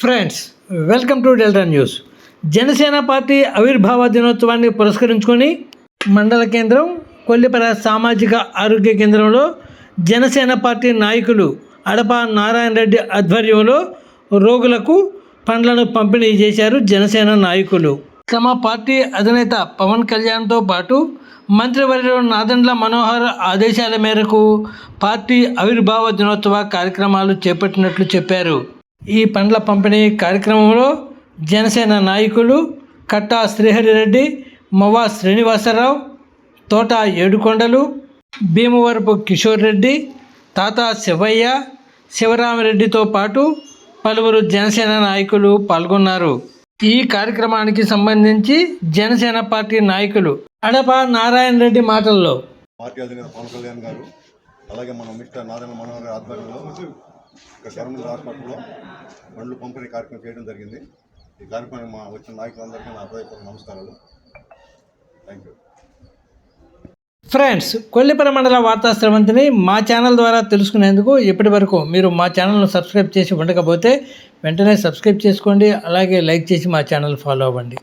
Friends, welcome to delta news. Janasena party ఆవిర్భావ దినోత్సవాన్ని పురస్కరించుకొని మండల కేంద్రం కొల్లిపర సామాజిక ఆరోగ్య కేంద్రంలో జనసేన పార్టీ నాయకులు అడప నారాయణ రెడ్డి ఆధ్వర్యంలో రోగులకు పండ్లను పంపిణీ చేశారు. జనసేన నాయకులు తమ పార్టీ అధినేత పవన్ కళ్యాణ్తో పాటు మంత్రివర్యులు నాదెండ్ల మనోహర్ ఆదేశాల మేరకు పార్టీ ఆవిర్భావ దినోత్సవ కార్యక్రమాలు చేపట్టినట్లు చెప్పారు. ఈ పండ్ల పంపిణీ కార్యక్రమంలో జనసేన నాయకులు కట్టా శ్రీహరిరెడ్డి, మవ్వా శ్రీనివాసరావు, తోట ఏడుకొండలు, భీమవరపు కిషోర్ రెడ్డి, తాత శివయ్య, శివరామరెడ్డితో పాటు పలువురు జనసేన నాయకులు పాల్గొన్నారు. ఈ కార్యక్రమానికి సంబంధించి జనసేన పార్టీ నాయకులు అడప నారాయణ రెడ్డి మాటల్లో పార్టీ అధినేత పవన్ కళ్యాణ్ గారు అలాగే మన మిస్టర్ నారాయణ మనోహర్ గారి ఆధ్వర్యంలో గవర్నమెంట్ హాస్పిటల్లో బండ్లు పంపిణీ కార్యక్రమం చేయడం జరిగింది. ఈ కార్యక్రమం మా వచ్చిన నాయకులందరికీ నా హృదయపూర్వక నమస్కారాలు. Thank you. ఫ్రెండ్స్, కొల్లిపర మండల వార్తా స్రవంతిని మా ఛానల్ ద్వారా తెలుసుకునేందుకు ఇప్పటి వరకు మీరు మా ఛానల్ను సబ్స్క్రైబ్ చేసి ఉండకపోతే వెంటనే సబ్స్క్రైబ్ చేసుకోండి. అలాగే లైక్ చేసి మా ఛానల్ ఫాలో అవ్వండి.